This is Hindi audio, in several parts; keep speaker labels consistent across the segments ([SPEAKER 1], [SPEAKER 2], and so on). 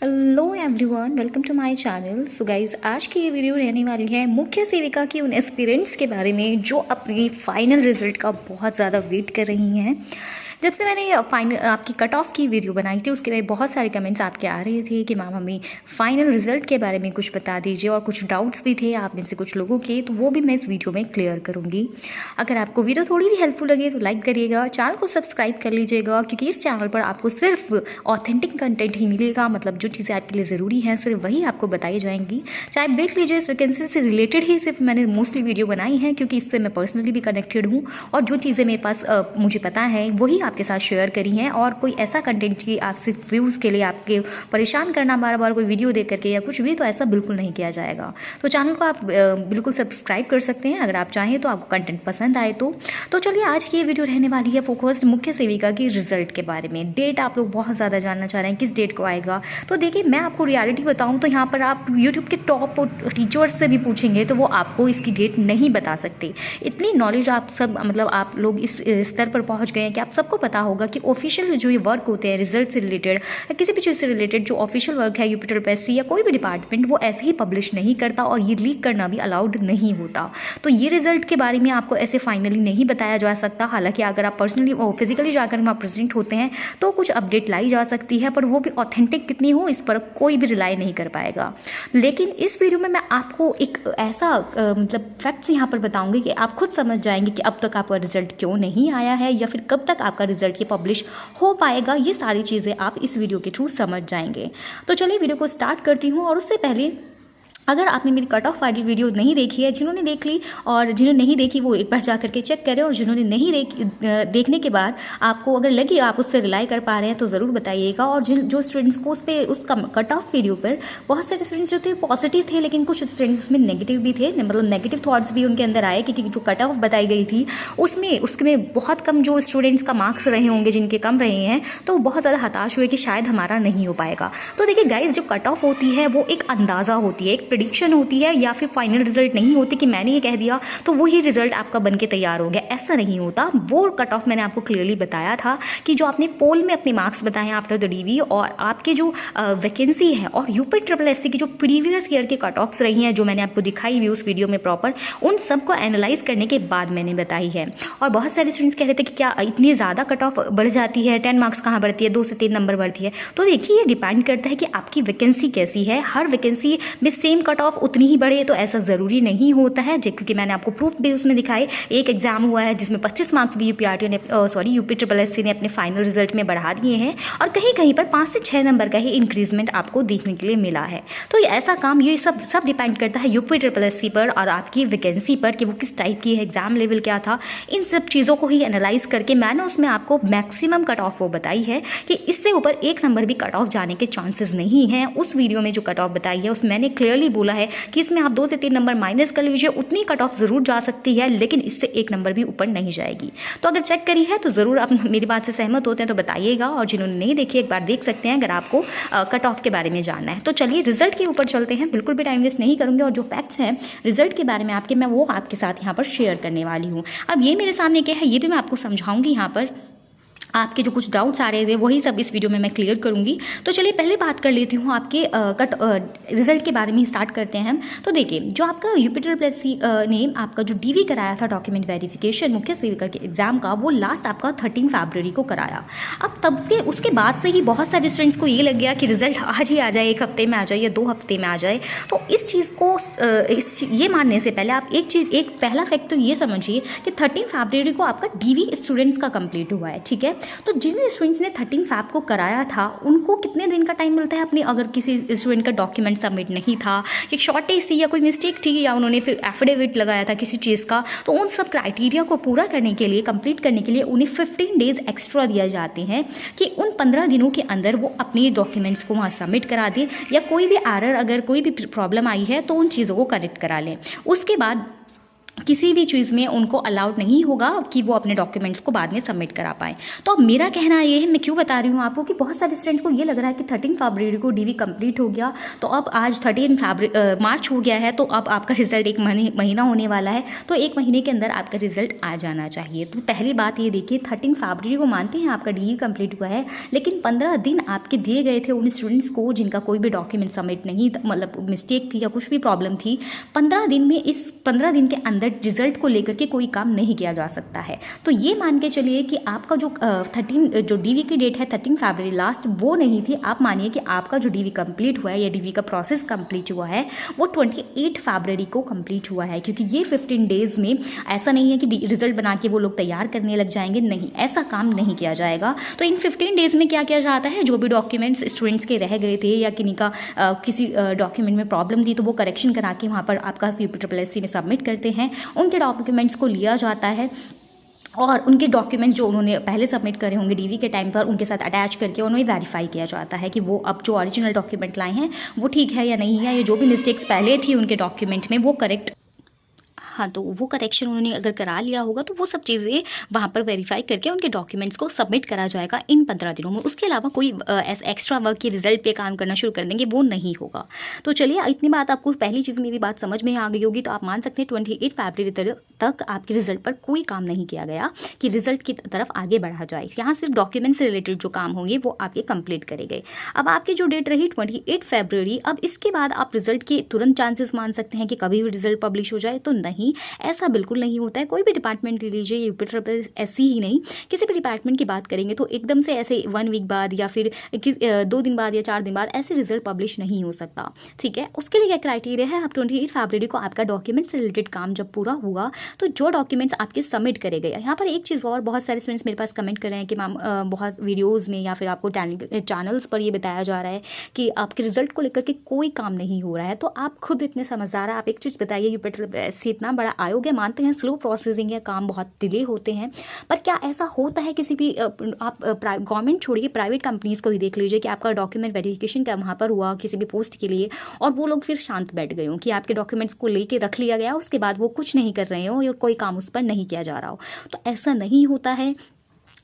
[SPEAKER 1] Hello everyone, welcome to my channel. So guys, आज की ये वीडियो रहने वाली है मुख्य सेविका की उन एस्पिरेंट्स के बारे में जो अपनी फाइनल रिजल्ट का बहुत ज़्यादा वेट कर रही हैं। जब से मैंने फाइनल आपकी कट ऑफ की वीडियो बनाई थी उसके में बहुत सारे कमेंट्स आपके आ रहे थे कि मैम हमें फाइनल रिजल्ट के बारे में कुछ बता दीजिए, और कुछ डाउट्स भी थे आप में से कुछ लोगों के, तो वो भी मैं इस वीडियो में क्लियर करूँगी। अगर आपको वीडियो थोड़ी भी हेल्पफुल लगे तो लाइक करिएगा, चैनल को सब्सक्राइब कर लीजिएगा, क्योंकि इस चैनल पर आपको सिर्फ ऑथेंटिक कंटेंट ही मिलेगा। मतलब जो चीज़ें आपके लिए ज़रूरी हैं सिर्फ वही आपको बताई जाएंगी। चाहे आप देख लीजिए, इस वैकेंसी से रिलेटेड ही सिर्फ मैंने मोस्टली वीडियो बनाई है, क्योंकि इससे मैं पर्सनली भी कनेक्टेड हूँ और जो चीज़ें मेरे पास मुझे पता है वही आपके साथ शेयर करी हैं। और कोई ऐसा कंटेंट की आप सिर्फ व्यूज़ के लिए आपके परेशान करना बार बार कोई वीडियो देख करके या कुछ भी, तो ऐसा बिल्कुल नहीं किया जाएगा। तो चैनल को आप बिल्कुल सब्सक्राइब कर सकते हैं अगर आप चाहें तो, आपको कंटेंट पसंद आए तो चलिए, आज की ये वीडियो रहने वाली है फोकस्ड मुख्य सेविका की रिजल्ट के बारे में। डेट आप लोग बहुत ज़्यादा जानना चाह रहे हैं, किस डेट को आएगा। तो देखिए, मैं आपको रियलिटी बताऊं तो यहाँ पर आप यूट्यूब के टॉप टीचर्स से भी पूछेंगे तो वो आपको इसकी डेट नहीं बता सकते। इतनी नॉलेज आप सब, मतलब आप लोग इस स्तर पर पहुँच गए हैं कि आप सबको पता होगा कि ऑफिशियल जो ये वर्क होते हैं रिजल्ट से रिलेटेड या किसी भी चीज़ से रिलेटेड, जो ऑफिशियल वर्क है यूपी ट्रिपल या कोई भी डिपार्टमेंट, वो ऐसे ही पब्लिश नहीं करता और ये लीक करना भी अलाउड नहीं होता। तो ये रिजल्ट के बारे में आपको ऐसे फाइनली नहीं बताया जा सकता। हालांकि अगर आप पर्सनली फिजिकली जाकर वहाँ प्रेजेंट होते हैं तो कुछ अपडेट लाई जा सकती है, पर वो भी ऑथेंटिक कितनी हो इस पर कोई भी रिलाई नहीं कर पाएगा। लेकिन इस वीडियो में मैं आपको एक ऐसा मतलब फैक्ट्स यहाँ पर बताऊंगी कि आप खुद समझ जाएंगे कि अब तक आपका रिजल्ट क्यों नहीं आया है, या फिर कब तक आपका रिजल्ट ये पब्लिश हो पाएगा। ये सारी चीज़ें आप इस वीडियो के थ्रू समझ जाएंगे। तो चलिए वीडियो को स्टार्ट करती हूँ। और उससे पहले, अगर आपने मेरी कट ऑफ वाली वीडियो नहीं देखी है, जिन्होंने देख ली और जिन्होंने नहीं देखी वो एक बार जा करके चेक करें, और जिन्होंने नहीं देखने के बाद आपको अगर लगी आप उससे रिलाई कर पा रहे हैं तो ज़रूर बताइएगा। और जो स्टूडेंट्स को उस कट ऑफ वीडियो पर बहुत सारे स्टूडेंट्स जो थे पॉजिटिव थे, लेकिन कुछ स्टूडेंट्स उसमें नेगेटिव भी थे, मतलब नेगेटिव थॉट्स भी उनके अंदर आए, क्योंकि जो कट ऑफ बताई गई थी उसमें बहुत कम जो स्टूडेंट्स का मार्क्स रहे होंगे, जिनके कम रहे हैं, तो बहुत ज़्यादा हताश हुए कि शायद हमारा नहीं हो पाएगा। तो देखिए गाइज, जो कट ऑफ होती है वो एक अंदाज़ा होती है, एक प्रेडिक्शन होती है, या फिर फाइनल रिजल्ट नहीं होती कि मैंने ये कह दिया तो वही रिजल्ट आपका बन के तैयार हो गया। ऐसा नहीं होता। वो कट ऑफ मैंने आपको क्लियरली बताया था कि जो आपने पोल में अपने मार्क्स बताए हैं आफ्टर द डीवी, और आपके जो वैकेंसी है और यूपी ट्रिपल एससी की जो प्रीवियस ईयर के कट ऑफ्स रही हैं, जो मैंने आपको दिखाई हुई उस वीडियो में प्रॉपर, उन सबको एनालाइज करने के बाद मैंने बताई है। और बहुत सारे स्टूडेंट्स कह रहे थे कि क्या इतनी ज़्यादा कट ऑफ बढ़ जाती है, 10 मार्क्स कहाँ बढ़ती है, 2 से 3 नंबर बढ़ती है। तो देखिए, ये डिपेंड करता है कि आपकी वैकेंसी कैसी है। हर वैकेंसी में सेम कट ऑफ उतनी ही बढ़े तो ऐसा ज़रूरी नहीं होता है, क्योंकि मैंने आपको प्रूफ भी उसमें दिखाए। एक एग्जाम हुआ है जिसमें 25 मार्क्स भी यूपी ट्रिपल एससी ने अपने फाइनल रिजल्ट में बढ़ा दिए हैं, और कहीं कहीं पर 5 से 6 नंबर का ही इंक्रीजमेंट आपको देखने के लिए मिला है। तो ये ऐसा काम, ये सब डिपेंड करता है यूपी ट्रिपल एससी पर और आपकी वैकेंसी पर कि वो किस टाइप की है, एग्जाम लेवल क्या था। इन सब चीज़ों को ही एनालाइज करके मैंने उसमें आपको मैक्सिमम कट ऑफ वो बताई है कि इससे ऊपर 1 नंबर भी कट ऑफ जाने के चांसेस नहीं हैं। उस वीडियो में जो कट ऑफ बताई है उसमें मैंने क्लियरली बोला है कि इसमें आप 2 से 3 नंबर माइनस कर लीजिए, उतनी कट ऑफ ज़रूर जा सकती है, लेकिन इससे 1 नंबर भी ऊपर नहीं जाएगी। तो अगर चेक करी है तो ज़रूर आप मेरी बात से सहमत होते हैं तो बताइएगा, और जिन्होंने नहीं देखी एक बार देख सकते हैं अगर आपको कट ऑफ के बारे में जानना है। तो चलिए रिजल्ट के ऊपर चलते हैं, बिल्कुल भी टाइम वेस्ट नहीं करूँगी, और जो फैक्ट्स हैं रिजल्ट के बारे में आपके, मैं वो आपके साथ यहाँ पर शेयर करने वाली हूँ। अब ये मेरे सामने क्या है ये भी मैं आपको समझाऊंगी। यहाँ पर आपके जो कुछ डाउट्स आ रहे थे वही सब इस वीडियो में मैं क्लियर करूंगी। तो चलिए पहले बात कर लेती हूँ आपके रिजल्ट के बारे में, स्टार्ट करते हैं हम। तो देखिए, जो आपका यूपी ट्रिपल एससी ने आपका जो डीवी कराया था, डॉक्यूमेंट वेरिफिकेशन मुख्य सेविका के एग्जाम का, वो लास्ट आपका 13 फरवरी को कराया। अब तब से उसके बाद से ही बहुत सारे स्टूडेंट्स को ये लग गया कि रिजल्ट आज ही आ जाए, 1 हफ्ते में आ जाए या 2 हफ्ते में आ जाए। तो इस चीज़ को ये मानने से पहले आप एक पहला फैक्ट तो ये समझिए कि 13 फरवरी को आपका डीवी स्टूडेंट्स का कंप्लीट हुआ है, ठीक है। तो जिन स्टूडेंट्स ने 13 फैब को कराया था उनको कितने दिन का टाइम मिलता है अपने, अगर किसी स्टूडेंट का डॉक्यूमेंट सबमिट नहीं था, एक शॉर्टेज थी या कोई मिस्टेक थी, या उन्होंने फिर एफिडेविट लगाया था किसी चीज़ का, तो उन सब क्राइटेरिया को पूरा करने के लिए, कंप्लीट करने के लिए उन्हें 15 डेज एक्स्ट्रा दिया जाते हैं कि उन 15 दिनों के अंदर वो अपने डॉक्यूमेंट्स को वहाँ सबमिट करा दें, या कोई भी एरर, अगर कोई भी प्रॉब्लम आई है तो उन चीज़ों को करेक्ट करा लें। उसके बाद किसी भी चीज़ में उनको अलाउड नहीं होगा कि वो अपने डॉक्यूमेंट्स को बाद में सबमिट करा पाएँ। तो अब मेरा कहना ये है, मैं क्यों बता रही हूँ आपको, कि बहुत सारे स्टूडेंट्स को ये लग रहा है कि 13 फरवरी को डीवी कंप्लीट हो गया, तो अब आज 13 मार्च हो गया है, तो अब आपका रिजल्ट एक महीना होने वाला है, तो एक महीने के अंदर आपका रिजल्ट आ जाना चाहिए। तो पहली बात ये देखिए, 13 फरवरी को मानते हैं आपका डीवी कंप्लीट हुआ है, लेकिन 15 दिन आपके दिए गए थे उन स्टूडेंट्स को जिनका कोई भी डॉक्यूमेंट सबमिट नहीं, मतलब मिस्टेक थी या कुछ भी प्रॉब्लम थी। 15 दिन में, इस 15 दिन के अंदर रिजल्ट को लेकर के कोई काम नहीं किया जा सकता है। तो ये मान के चलिए कि आपका जो डीवी की डेट है 13 फरवरी लास्ट, वो नहीं थी। आप मानिए कि आपका जो डीवी कंप्लीट हुआ है या डीवी का प्रोसेस कंप्लीट हुआ है वो 28 फरवरी को कंप्लीट हुआ है, क्योंकि ये 15 डेज में ऐसा नहीं है कि रिजल्ट बना के वो लोग तैयार करने लग जाएंगे, नहीं, ऐसा काम नहीं किया जाएगा। तो इन 15 डेज में क्या किया जाता है, जो भी डॉक्यूमेंट्स स्टूडेंट्स के रह गए थे या किन्हीं का किसी डॉक्यूमेंट में प्रॉब्लम थी, तो वो करेक्शन करा के वहाँ पर आपका UPSSC में सबमिट करते हैं। उनके डॉक्यूमेंट्स को लिया जाता है और उनके डॉक्यूमेंट्स जो उन्होंने पहले सबमिट करे होंगे डीवी के टाइम पर, उनके साथ अटैच करके उन्हें वेरीफाई किया जाता है कि वो अब जो ओरिजिनल डॉक्यूमेंट लाए हैं वो ठीक है या नहीं है, या जो भी मिस्टेक्स पहले थी उनके डॉक्यूमेंट में वो करेक्ट, हाँ, तो वो करेक्शन उन्होंने अगर करा लिया होगा तो वो सब चीज़ें वहाँ पर वेरीफाई करके उनके डॉक्यूमेंट्स को सबमिट करा जाएगा इन 15 दिनों में। उसके अलावा कोई एक्स्ट्रा वर्क की रिजल्ट पे काम करना शुरू कर देंगे, वो नहीं होगा। तो चलिए, इतनी बात आपको पहली चीज़ मेरी बात समझ में आ गई होगी, तो आप मान सकते हैं 28 फरवरी तक आपके रिजल्ट पर कोई काम नहीं किया गया कि रिजल्ट की तरफ आगे बढ़ा जाए। यहाँ सिर्फ डॉक्यूमेंट से रिलेटेड जो काम होंगे वो आपके कंप्लीट करे गए। अब आपकी जो डेट रही 28 फरवरी, अब इसके बाद आप रिजल्ट के तुरंत चांसेस मान सकते हैं कि कभी भी रिजल्ट पब्लिश हो जाए, तो नहीं, ऐसा बिल्कुल नहीं होता है। कोई भी डिपार्टमेंट ले लीजिए, UPSSC ही नहीं, किसी भी डिपार्टमेंट की बात करेंगे तो एकदम से ऐसे 1 वीक बाद या फिर 2 दिन बाद या 4 दिन बाद ऐसे रिजल्ट पब्लिश नहीं हो सकता, ठीक है। उसके लिए क्या क्राइटेरिया है, आप 28 फरवरी को आपका डॉक्यूमेंट से रिलेटेड काम जब पूरा हुआ तो जो डॉक्यूमेंट्स आपके सबमिट करे गए। यहाँ पर एक चीज़ और, बहुत सारे स्टूडेंट्स मेरे पास कमेंट कर रहे हैं कि मैम बहुत वीडियोज़ में या फिर आपको चैनल्स पर ये बताया जा रहा है कि आपके रिजल्ट को लेकर के कोई काम नहीं हो रहा है। तो आप खुद इतने समझदार हैं, आप एक चीज़ बताइए, UPSSC इतना बड़ा आयोग है, मानते हैं स्लो प्रोसेसिंग है, काम बहुत डिले होते हैं, पर क्या ऐसा होता है किसी भी आप गवर्नमेंट छोड़िए, प्राइवेट कंपनीज़ को ही देख लीजिए कि आपका डॉक्यूमेंट वेरिफिकेशन क्या वहाँ पर हुआ किसी भी पोस्ट के लिए, और वो लोग फिर शांत बैठ गए हों कि आपके डॉक्यूमेंट्स को लेके रख लिया गया, उसके बाद वो कुछ नहीं कर रहे हो या कोई काम उस पर नहीं किया जा रहा हो। तो ऐसा नहीं होता है।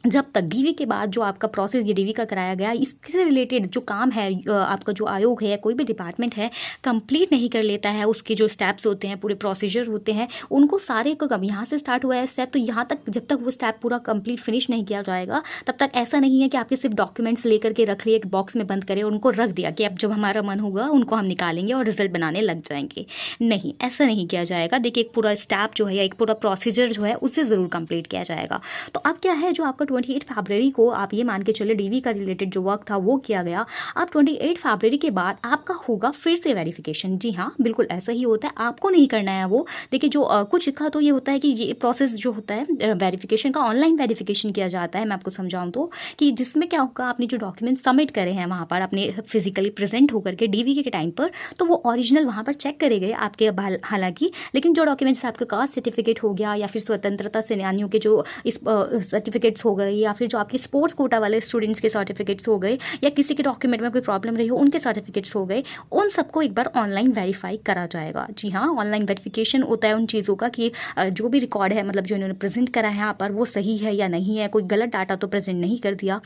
[SPEAKER 1] जब तक डीवी के बाद जो आपका प्रोसेस ये डीवी का कराया गया, इससे रिलेटेड जो काम है, आपका जो आयोग है, कोई भी डिपार्टमेंट है, कंप्लीट नहीं कर लेता है, उसके जो स्टेप्स होते हैं, पूरे प्रोसीजर होते हैं, उनको सारे को, कब यहाँ से स्टार्ट हुआ है स्टेप, तो यहाँ तक जब तक वो स्टेप पूरा कंप्लीट फिनिश नहीं किया जाएगा, तब तक ऐसा नहीं है कि आपके सिर्फ डॉक्यूमेंट्स लेकर के रख लिए, एक बॉक्स में बंद करें और उनको रख दिया कि अब जब हमारा मन होगा उनको हम निकालेंगे और रिजल्ट बनाने लग जाएंगे। नहीं, ऐसा नहीं किया जाएगा। देखिए, एक पूरा स्टेप जो है या एक पूरा प्रोसीजर जो है उससे ज़रूर कंप्लीट किया जाएगा। तो अब क्या है, जो आपका 28 फरवरी को आप ये मान के चले डीवी का रिलेटेड जो वर्क था वो किया गया। अब 28 फरवरी के बाद आपका होगा फिर से वेरिफिकेशन। जी हाँ, बिल्कुल ऐसा ही होता है, आपको नहीं करना है वो। देखिए, जो कुछ लिखा तो ये होता है कि ये प्रोसेस जो होता है वेरिफिकेशन का, ऑनलाइन वेरिफिकेशन किया जाता है। मैं आपको समझाऊं तो, कि जिसमें क्या होगा, आपने जो डॉक्यूमेंट सबमिट करे हैं वहाँ पर अपने फिजिकली प्रेजेंट होकर के डीवी के टाइम पर, तो वो ओरिजिनल वहाँ पर चेक करे गए आपके। हालांकि लेकिन जो डॉक्यूमेंट्स आपका कास्ट सर्टिफिकेट हो गया या फिर स्वतंत्रता सेनानियों के जो इस सर्टिफिकेट्स हो गए, या फिर जो आपके स्पोर्ट्स कोटा वाले स्टूडेंट्स के सर्टिफिकेट्स हो गए, या किसी के डॉक्यूमेंट में कोई प्रॉब्लम रही हो उनके सर्टिफिकेट्स हो गए, उन सबको एक बार ऑनलाइन वेरीफाई करा जाएगा। जी हाँ, ऑनलाइन वेरिफिकेशन होता है उन चीज़ों का कि जो भी रिकॉर्ड है, मतलब जो इन्होंने प्रेजेंट करा है यहाँ पर, वो सही है या नहीं है, कोई गलत डाटा तो प्रेजेंट नहीं कर दिया।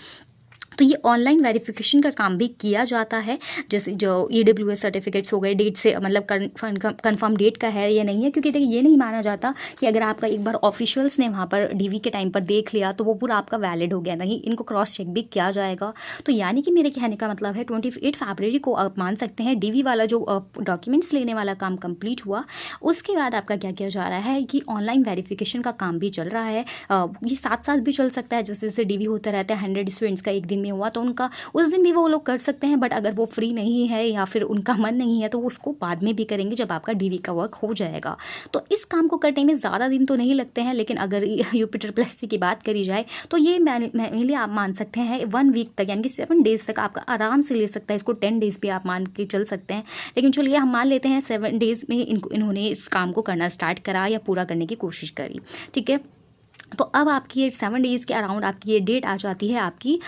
[SPEAKER 1] तो ये ऑनलाइन वेरिफिकेशन का काम भी किया जाता है। जैसे जो EWS सर्टिफिकेट्स हो गए, डेट से मतलब कंफर्म डेट का है या नहीं है, क्योंकि देखिए ये नहीं माना जाता कि अगर आपका एक बार ऑफिशियल्स ने वहाँ पर डीवी के टाइम पर देख लिया तो वो पूरा आपका वैलिड हो गया, नहीं, इनको क्रॉस चेक भी किया जाएगा। तो यानी कि मेरे कहने का मतलब है 28 फरवरी को आप मान सकते हैं डीवी वाला जो डॉक्यूमेंट्स लेने वाला काम कंप्लीट हुआ। उसके बाद आपका क्या किया जा रहा है कि ऑनलाइन वेरिफिकेशन का काम भी चल रहा है। ये साथ साथ भी चल सकता है, जैसे जैसे डीवी होता रहता है, 100 स्टूडेंट्स का एक दिन में हुआ तो उनका उस दिन भी वो लोग कर सकते हैं। बट अगर वो फ्री नहीं है या फिर उनका मन नहीं है तो वो उसको बाद में भी करेंगे जब आपका डीवी का वर्क हो जाएगा। तो इस काम को करने में ज़्यादा दिन तो नहीं लगते हैं, लेकिन अगर UPSSC की बात करी जाए तो ये मेनली आप मान सकते हैं 1 वीक तक, यानी कि 7 डेज तक आपका आराम से ले सकता है। इसको 10 डेज भी आप मान के चल सकते हैं, लेकिन चलिए हम मान लेते हैं 7 डेज में इन्होंने इस काम को करना स्टार्ट करा या पूरा करने की कोशिश करी, ठीक है। तो अब आपकी ये 7 डेज़ के अराउंड आपकी ये डेट आ जाती है, आपकी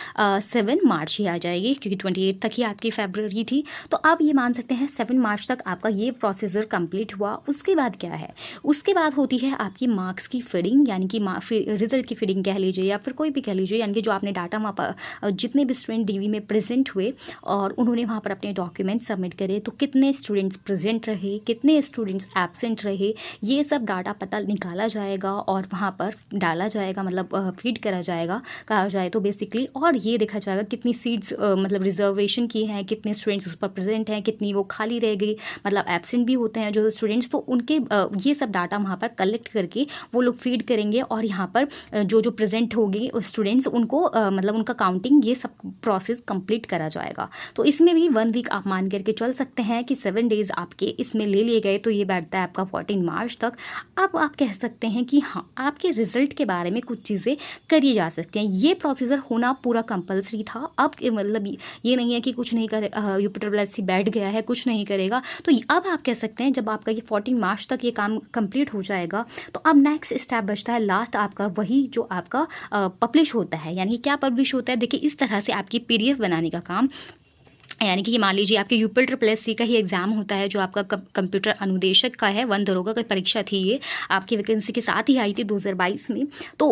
[SPEAKER 1] 7 मार्च ही आ जाएगी, क्योंकि 28 तक ही आपकी फ़रवरी थी। तो आप ये मान सकते हैं 7 मार्च तक आपका ये प्रोसीजर कंप्लीट हुआ। उसके बाद क्या है, उसके बाद होती है आपकी मार्क्स की फीडिंग, यानी कि रिजल्ट की फीडिंग कह लीजिए या फिर कोई भी कह लीजिए, यानी कि जो आपने डाटा वहाँ पर जितने भी स्टूडेंट डीवी में प्रेजेंट हुए और उन्होंने वहाँ पर अपने डॉक्यूमेंट सबमिट करे, तो कितने स्टूडेंट्स प्रेजेंट रहे, कितने स्टूडेंट्स एब्सेंट रहे, ये सब डाटा पता निकाला जाएगा और वहाँ पर डाला जाएगा, मतलब फीड करा जाएगा कहा जाए तो बेसिकली। और ये देखा जाएगा कितनी सीट्स मतलब रिजर्वेशन की हैं, कितने स्टूडेंट्स उस पर प्रेजेंट हैं, कितनी वो खाली रह गई, मतलब एब्सेंट भी होते हैं जो स्टूडेंट्स, तो उनके ये सब डाटा वहाँ पर कलेक्ट करके वो लोग फीड करेंगे और यहाँ पर जो जो प्रेजेंट होगी स्टूडेंट्स उनको मतलब उनका काउंटिंग ये सब प्रोसेस कंप्लीट करा जाएगा। तो इसमें भी 1 वीक आप मान करके चल सकते हैं कि 7 डेज़ आपके इसमें ले लिए गए, तो ये बैठता है आपका 14 मार्च तक। अब आप कह सकते हैं कि हाँ, आपके रिजल्ट के बारे में कुछ चीज़ें करी जा सकती हैं। ये प्रोसीजर होना पूरा कंपलसरी था। अब मतलब ये नहीं है कि कुछ नहीं करे, यूपीट्रिपल बैठ गया है कुछ नहीं करेगा। तो अब आप कह सकते हैं जब आपका ये 14 मार्च तक ये काम कंप्लीट हो जाएगा, तो अब नेक्स्ट स्टेप बचता है लास्ट आपका, वही जो आपका पब्लिश होता है। यानी क्या पब्लिश होता है, देखिए इस तरह से आपकी पीडीएफ बनाने का काम, यानी कि मान लीजिए आपके यूपीट्रिपल का ही एग्ज़ाम होता है जो आपका कंप्यूटर अनुदेशक का है, 1 दरोगा की परीक्षा थी, ये आपकी वैकेंसी के साथ ही आई थी 2022 में। तो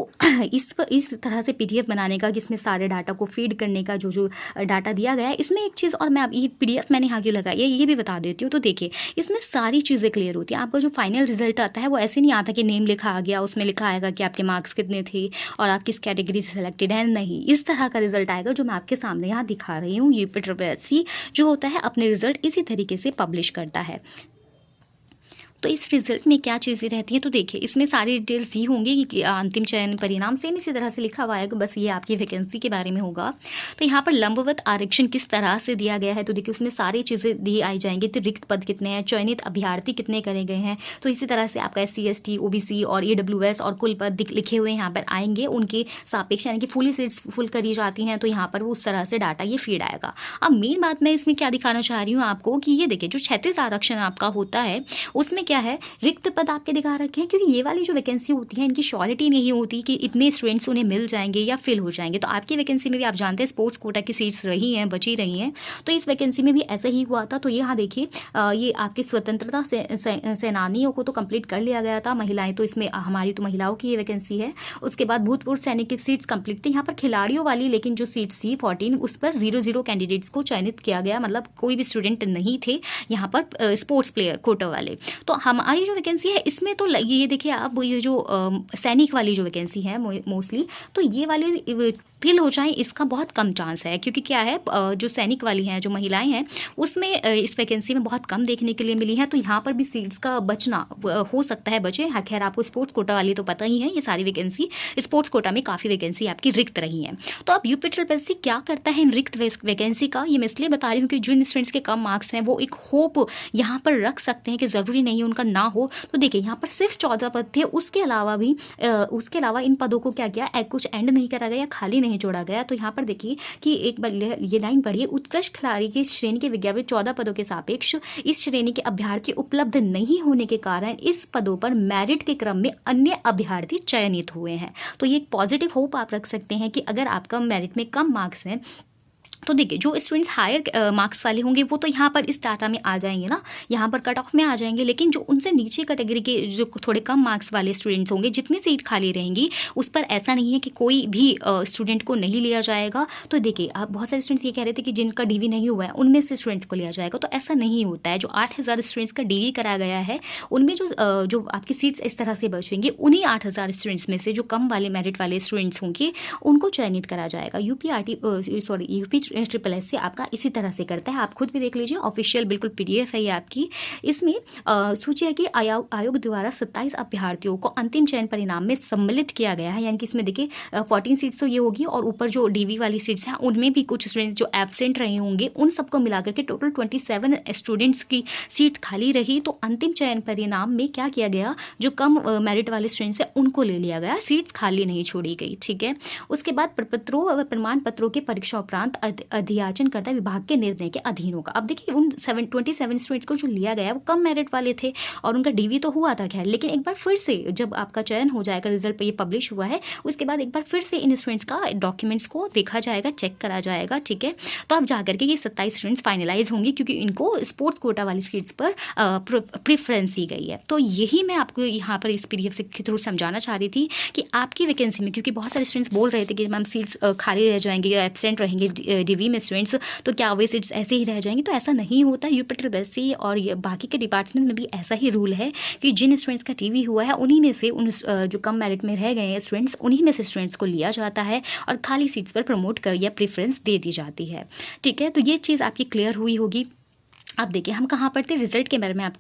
[SPEAKER 1] इस तरह से पीडीएफ बनाने का, जिसमें सारे डाटा को फीड करने का जो डाटा दिया गया है, इसमें एक चीज़ और मैं अब ये पीडीएफ मैंने यहाँ क्यों लगाई है ये भी बता देती हूँ। तो देखिए इसमें सारी चीज़ें क्लियर होती हैं। आपका जो फाइनल रिजल्ट आता है वो ऐसे नहीं आता कि नेम लिखा आ गया, उसमें लिखा आएगा कि आपके मार्क्स कितने थे और आप किस कैटेगरी से सिलेक्टेड हैं, नहीं, इस तरह का रिजल्ट आएगा जो मैं आपके सामने यहाँ दिखा रही हूँ। यूपीट्रिपल जो होता है अपने रिजल्ट इसी तरीके से पब्लिश करता है। तो इस रिजल्ट में क्या चीज़ें रहती हैं, तो देखिए इसमें सारी डिटेल्स दी होंगी कि अंतिम चयन परिणाम सेम इसी तरह से लिखा हुआ है, बस ये आपकी वैकेंसी के बारे में होगा। तो यहाँ पर लंबवत आरक्षण किस तरह से दिया गया है, तो देखिए उसमें सारी चीज़ें दी आई जाएंगी। तो रिक्त पद कितने हैं, चयनित अभ्यर्थी कितने करे गए हैं, तो इसी तरह से आपका SC ST OBC और EWS और कुल पद लिखे हुए यहाँ पर आएंगे, उनके सापेक्ष, यानी कि फुली सीट्स फुल करी जाती हैं, तो यहाँ पर वो उस तरह से डाटा ये फीड आएगा। अब मेन बात मैं इसमें क्या दिखाना चाह रही हूँ आपको कि ये देखिए जो 36 आरक्षण आपका होता है उसमें क्या है, रिक्त पद आपके दिखा रखे हैं, क्योंकि ये वाली जो वैकेंसी होती है इनकी श्योरिटी नहीं होती कि इतने स्टूडेंट्स उन्हें मिल जाएंगे या फिल हो जाएंगे। तो आपकी वैकेंसी में भी आप जानते हैं स्पोर्ट्स कोटा की सीट्स रही हैं, बची रही हैं, तो इस वैकेंसी में भी ऐसा ही हुआ था। तो यहाँ देखिए ये आपकी स्वतंत्रता सेनानियों को तो कंप्लीट कर लिया गया था, महिलाएं तो इसमें हमारी तो महिलाओं की ये वैकेंसी है। उसके बाद भूतपूर्व सैनिक की सीट्स कंप्लीट थी, यहाँ पर खिलाड़ियों वाली लेकिन जो सीट्स थी 14 उस पर 0 कैंडिडेट्स को चयनित किया गया, मतलब कोई भी स्टूडेंट नहीं थे यहाँ पर स्पोर्ट्स प्लेयर कोटा वाले। तो हमारी जो वैकेंसी है इसमें तो ये देखिए आप ये जो सैनिक वाली जो वैकेंसी है मोस्टली, तो ये वाली फिल हो जाए इसका बहुत कम चांस है, क्योंकि क्या है जो सैनिक वाली हैं जो महिलाएं हैं उसमें इस वैकेंसी में बहुत कम देखने के लिए मिली है। तो यहाँ पर भी सीट्स का बचना हो सकता है बचे। हाँ खैर आपको स्पोर्ट्स कोटा वाली तो पता ही है, ये सारी वैकेंसी स्पोर्ट्स कोटा में काफ़ी वैकेंसी आपकी रिक्त रही हैं। तो अब यूपीट्रिपल क्या करता है इन रिक्त वैकेंसी का, ये मैं इसलिए बता रही हूँ कि जिन स्टूडेंट्स के कम मार्क्स हैं वो एक होप यहाँ पर रख सकते हैं कि ज़रूरी नहीं है उनका ना हो। तो देखिए यहाँ पर सिर्फ 14 पद थे, उसके अलावा इन पदों को क्या किया, कुछ एंड नहीं करा गया, खाली नहीं जोड़ा गया। तो यहाँ पर देखिए कि एक बार ये लाइन पढ़िए, उत्कृष्ट खिलाड़ी की श्रेणी के विज्ञापित 14 पदों के सापेक्ष इस श्रेणी के अभ्यर्थी उपलब्ध नहीं होने के कारण इस पदों पर मेरिट के क्रम में अन्य अभ्यर्थी चयनित हुए हैं। तो ये एक पॉजिटिव होप आप रख सकते हैं कि अगर आपका मेरिट में कम मार्क्स हैं तो देखिए जो स्टूडेंट्स हायर मार्क्स वाले होंगे वो तो यहाँ पर इस डाटा में आ जाएंगे ना, यहाँ पर कट ऑफ में आ जाएंगे, लेकिन जो उनसे नीचे कैटेगरी के जो थोड़े कम मार्क्स वाले स्टूडेंट्स होंगे जितनी सीट खाली रहेंगी उस पर ऐसा नहीं है कि कोई भी स्टूडेंट को नहीं लिया जाएगा। तो देखिए आप बहुत सारे स्टूडेंट्स ये कह रहे थे कि जिनका DV नहीं हुआ है उनमें से स्टूडेंट्स को लिया जाएगा, तो ऐसा नहीं होता है। जो 8000 स्टूडेंट्स का DV कराया गया है उनमें जो आपकी सीट्स इस तरह से बचेंगी, उन्हीं 8000 स्टूडेंट्स में से जो कम वाले मेरिट वाले स्टूडेंट्स होंगे उनको चयनित करा जाएगा। यूपीट्रिपल आपका इसी तरह से करता है, आप खुद भी देख लीजिए, ऑफिशियल बिल्कुल PDF है ये आपकी। इसमें सूची है कि आयोग द्वारा 27 अभ्यर्थियों को अंतिम चयन परिणाम में सम्मिलित किया गया है, यानी कि इसमें देखिए 14 सीट्स तो ये होगी और ऊपर जो DV वाली सीट्स हैं उनमें भी कुछ स्टूडेंट्स जो एब्सेंट रहे होंगे उन सबको मिलाकर के टोटल 27 स्टूडेंट्स की सीट खाली रही। तो अंतिम चयन परिणाम में क्या किया गया, जो कम मेरिट वाले स्टूडेंट्स हैं उनको ले लिया गया, सीट्स खाली नहीं छोड़ी गई, ठीक है। उसके बाद प्रमाण पत्रों के परीक्षा उपरांत अध्याचनकर्ता विभाग के निर्णय के अधीन होगा। अब देखिए उन 27 स्टूडेंट्स को जो लिया गया वो कम मेरिट वाले थे और उनका डीवी तो हुआ था खैर, लेकिन एक बार फिर से जब आपका चयन हो जाएगा, रिजल्ट पे ये पब्लिश हुआ है, उसके बाद एक बार फिर से इन स्टूडेंट्स का डॉक्यूमेंट्स को देखा जाएगा, चेक करा जाएगा, ठीक है। तो अब जाकर के ये 27 स्टूडेंट्स फाइनलाइज होंगी क्योंकि इनको स्पोर्ट्स कोटा वाली सीट्स पर प्रेफरेंस दी गई है। तो यही मैं आपको यहाँ पर इस PDF से के थ्रू समझाना चाह रही थी कि आपकी वैकेंसी में, क्योंकि बहुत सारे स्टूडेंट्स बोल रहे थे कि मैम सीट्स खाली रह जाएंगी या एब्सेंट रहेंगे डीवी में स्टूडेंट्स, तो क्या वे सीट्स ऐसे ही रह जाएंगी? तो ऐसा नहीं होता। UPSC और बाकी के डिपार्टमेंट में भी ऐसा ही रूल है कि जिन स्टूडेंट्स का डीवी हुआ है उन्हीं में से उन जो कम मेरिट में रह गए हैं स्टूडेंट्स, उन्हीं में से स्टूडेंट्स को लिया जाता है और खाली सीट्स पर प्रमोट कर या प्रेफरेंस दे दी जाती है, ठीक है। तो ये चीज़ आपकी क्लियर हुई होगी। अब देखिए हम कहाँ पर थे, रिजल्ट के बारे में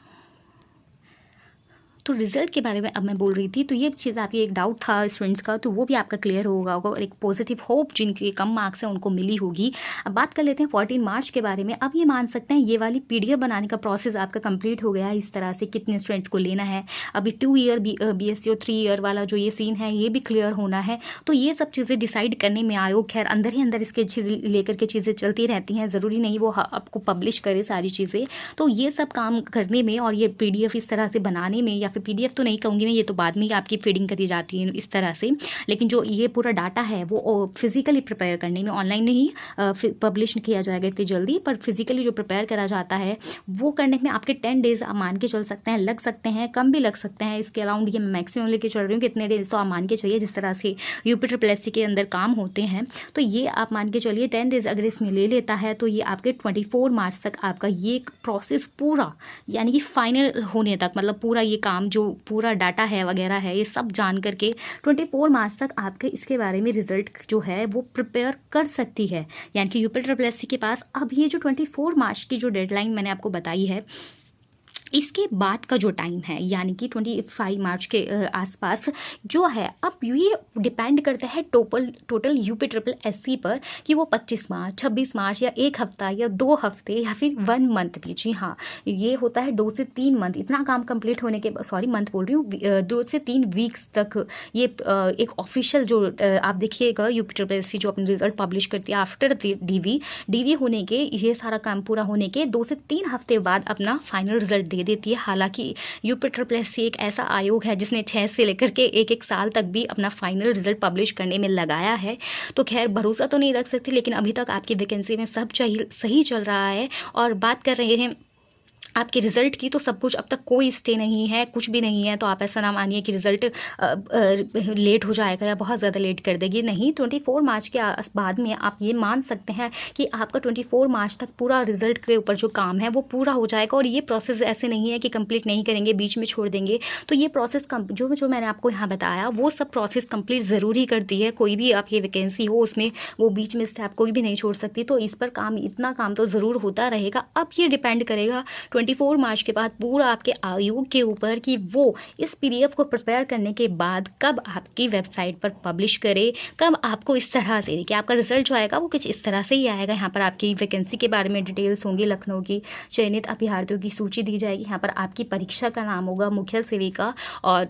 [SPEAKER 1] तो रिजल्ट के बारे में अब मैं बोल रही थी। तो ये चीज़ आपकी एक डाउट था स्टूडेंट्स का, तो वो भी आपका क्लियर होगा और एक पॉजिटिव होप जिनके कम मार्क्स हैं उनको मिली होगी। अब बात कर लेते हैं 14 मार्च के बारे में। अब ये मान सकते हैं ये वाली PDF बनाने का प्रोसेस आपका कंप्लीट हो गया है। इस तरह से कितने स्टूडेंट्स को लेना है, अभी 2 ईयर BSc और 3 ईयर वाला जो ये सीन है ये भी क्लियर होना है। तो ये सब चीज़ें डिसाइड करने में आयोग खैर अंदर ही अंदर इसके चीज़ लेकर के चीज़ें चलती रहती हैं, ज़रूरी नहीं वो आपको पब्लिश करे सारी चीज़ें। तो ये सब काम करने में और ये PDF इस तरह से बनाने में, या फिर PDF तो नहीं कहूँगी मैं, ये तो बाद में ही आपकी फीडिंग करी जाती है इस तरह से, लेकिन जो ये पूरा डाटा है वो फिजिकली प्रिपेयर करने में, ऑनलाइन नहीं पब्लिश किया जाएगा इतनी जल्दी, पर फिजिकली जो प्रिपेयर करा जाता है वो करने में आपके 10 डेज आप मान के चल सकते हैं, लग सकते हैं, कम भी लग सकते हैं। इसके अलाउंड ये मैक्सिमम लेके चल रही हूँ, कितने डेज तो आप मान के चलिए जिस तरह से UPSC के अंदर काम होते हैं, तो ये आप मान के चलिए 10 डेज अगर इसमें ले लेता है तो ये आपके 24 मार्च तक आपका ये प्रोसेस पूरा, यानी कि फाइनल होने तक, मतलब पूरा ये काम जो पूरा डाटा है वगैरह है ये सब जान करके 24 मार्च तक आपके इसके बारे में रिजल्ट जो है वो प्रिपेयर कर सकती है। यानी कि UPSC के पास अब ये जो 24 मार्च की जो डेडलाइन मैंने आपको बताई है, इसके बाद का जो टाइम है यानी कि 25 मार्च के आसपास जो है, अब ये डिपेंड करता है टोटल UPSC पर कि वो 25 मार्च, 26 मार्च या 1 हफ्ता या 2 हफ्ते या फिर 1 मंथ भी, जी हाँ ये होता है 2 से 3 मंथ, इतना काम कंप्लीट होने के, सॉरी मंथ बोल रही हूँ, 2 से 3 वीक्स तक ये एक ऑफिशियल जो आप देखिएगा UPSC जो अपने रिजल्ट पब्लिश करती है आफ्टर डीवी होने के, ये सारा काम पूरा होने के 2 से 3 हफ्ते बाद अपना फाइनल रिजल्ट देती है। हालांकि UPSC एक ऐसा आयोग है जिसने 6 से लेकर के एक साल तक भी अपना फाइनल रिजल्ट पब्लिश करने में लगाया है, तो खैर भरोसा तो नहीं रख सकती, लेकिन अभी तक आपकी वैकेंसी में सब सही चल रहा है। और बात कर रहे हैं आपके रिज़ल्ट की, तो सब कुछ अब तक कोई स्टे नहीं है, कुछ भी नहीं है, तो आप ऐसा ना मानिए कि रिज़ल्ट लेट हो जाएगा या बहुत ज़्यादा लेट कर देगी, नहीं। 24 मार्च के बाद में आप ये मान सकते हैं कि आपका 24 मार्च तक पूरा रिज़ल्ट के ऊपर जो काम है वो पूरा हो जाएगा। और ये प्रोसेस ऐसे नहीं है कि कंप्लीट नहीं करेंगे, बीच में छोड़ देंगे, तो ये प्रोसेस जो मैंने आपको यहाँ बताया वो सब प्रोसेस कंप्लीट ज़रूरी करती है। कोई भी आपकी वैकेंसी हो उसमें वो बीच में स्टेप कोई भी नहीं छोड़ सकती, तो इस पर काम, इतना काम तो ज़रूर होता रहेगा। अब ये डिपेंड करेगा 24 मार्च के बाद पूरा आपके आयोग के ऊपर कि वो इस PDF को प्रिपेयर करने के बाद कब आपकी वेबसाइट पर पब्लिश करे, कब आपको इस तरह से कि आपका रिजल्ट जो आएगा वो कुछ इस तरह से ही आएगा। यहाँ पर आपकी वैकेंसी के बारे में डिटेल्स होंगी, लखनऊ की चयनित अभ्यर्थियों की सूची दी जाएगी, यहाँ पर आपकी परीक्षा का नाम होगा, मुख्य सेविका, और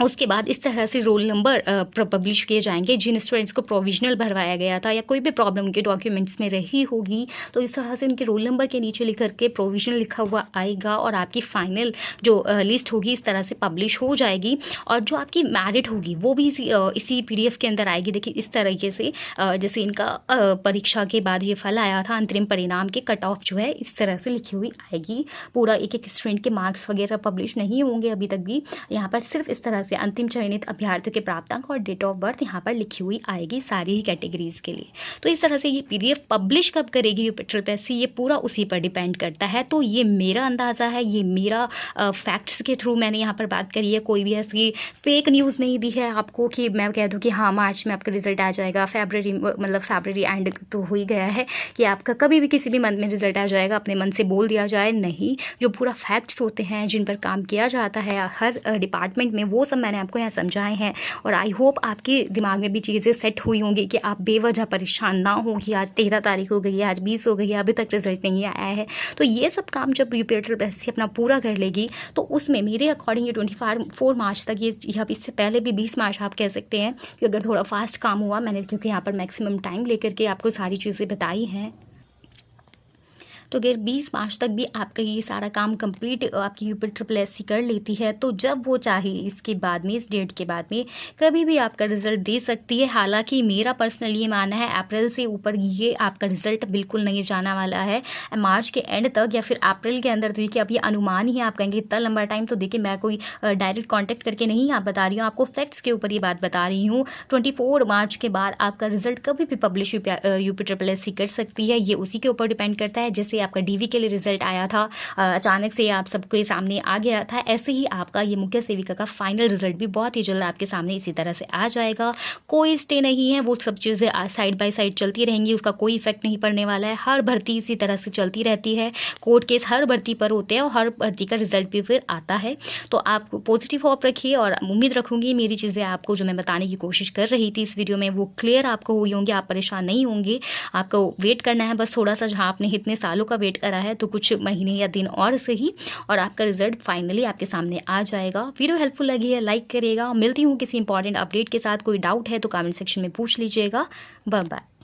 [SPEAKER 1] उसके बाद इस तरह से रोल नंबर पब्लिश किए जाएंगे। जिन स्टूडेंट्स को प्रोविजनल भरवाया गया था या कोई भी प्रॉब्लम उनके डॉक्यूमेंट्स में रही होगी, तो इस तरह से उनके रोल नंबर के नीचे लिख करके प्रोविजनल लिखा हुआ आएगा और आपकी फाइनल जो लिस्ट होगी इस तरह से पब्लिश हो जाएगी। और जो आपकी मेरिट होगी वो भी इसी PDF के अंदर आएगी। देखिए इस तरीके से जैसे इनका परीक्षा के बाद ये फल आया था, अंतरिम परिणाम के कट ऑफ जो है इस तरह से लिखी हुई आएगी। पूरा एक स्टूडेंट के मार्क्स वगैरह पब्लिश नहीं होंगे अभी तक भी, यहाँ पर सिर्फ इस तरह से अंतिम चयनित अभ्यर्थियों के प्राप्तांक और डेट ऑफ बर्थ यहाँ पर लिखी हुई आएगी सारी ही कैटेगरीज के लिए। तो इस तरह से ये PDF पब्लिश कब करेगी UPSC, ये पूरा उसी पर डिपेंड करता है। तो ये मेरा अंदाज़ा है, ये मेरा फैक्ट्स के थ्रू मैंने यहाँ पर बात करी है, कोई भी ऐसी फेक न्यूज़ नहीं दी है आपको कि मैं कह दूँ कि हाँ मार्च में आपका रिजल्ट आ जाएगा, फरवरी एंड तो हो ही गया है कि आपका कभी भी किसी भी मंथ में रिजल्ट आ जाएगा, अपने मन से बोल दिया जाए, नहीं। जो पूरा फैक्ट्स होते हैं जिन पर काम किया जाता है हर डिपार्टमेंट में, वो वो सब मैंने आपको यहाँ समझाए हैं। और आई होप आपके दिमाग में भी चीज़ें सेट हुई होंगी कि आप बेवजह परेशान ना हो कि आज 13 तारीख हो गई है, आज 20 हो गई है, अभी तक रिजल्ट नहीं आया है। तो ये सब काम जब यूपीएससी प्रेसी अपना पूरा कर लेगी तो उसमें मेरे अकॉर्डिंग ये 24 मार्च तक, ये या इससे पहले भी 20 मार्च आप कह सकते हैं कि अगर थोड़ा फास्ट काम हुआ, मैंने क्योंकि यहाँ पर मैक्सिमम टाइम लेकर के आपको सारी चीज़ें बताई हैं, तो अगर 20 मार्च तक भी आपका ये सारा काम कंप्लीट आपकी यूपीएससी कर लेती है तो जब वो चाहे इसके बाद में, इस डेट के बाद में कभी भी आपका रिज़ल्ट दे सकती है। हालांकि मेरा पर्सनल ये मानना है अप्रैल से ऊपर ये आपका रिज़ल्ट बिल्कुल नहीं जाना वाला है मार्च के एंड तक या फिर अप्रैल के अंदर। देखिए अब ये अनुमान ही आप कहेंगे इतना लंबा टाइम, तो देखिए मैं कोई डायरेक्ट कॉन्टैक्ट करके नहीं आप बता रही हूँ, आपको फैक्ट्स के ऊपर ये बात बता रही हूँ। 24 मार्च के बाद आपका रिजल्ट कभी भी पब्लिश यूपीएससी कर सकती है, ये उसी के ऊपर डिपेंड करता है। जैसे आपका डीवी के लिए रिजल्ट आया था, अचानक से आप सबके सामने आ गया था, ऐसे ही आपका ये मुख्य सेविका का फाइनल रिजल्ट भी बहुत ही जल्द आपके सामने इसी तरह से आ जाएगा। कोई स्टे नहीं है, वो सब चीज़ें साइड बाय साइड चलती रहेंगी, उसका कोई इफेक्ट नहीं पड़ने वाला है। हर भर्ती इसी तरह से चलती रहती है, कोर्ट केस हर भर्ती पर होते हैं और हर भर्ती का रिजल्ट भी फिर आता है। तो आप पॉजिटिव होप रखिए और उम्मीद रखूंगी मेरी चीज़ें आपको जो मैं बताने की कोशिश कर रही थी इस वीडियो में वो क्लियर आपको हुई होंगी, आप परेशान नहीं होंगे। आपको वेट करना है बस थोड़ा सा, जहाँ आपने इतने सालों का वेट करा है तो कुछ महीने या दिन और सही, और आपका रिजल्ट फाइनली आपके सामने आ जाएगा। वीडियो हेल्पफुल लगी है लाइक करिएगा। मिलती हूँ किसी इंपॉर्टेंट अपडेट के साथ, कोई डाउट है तो कमेंट सेक्शन में पूछ लीजिएगा। Bye bye.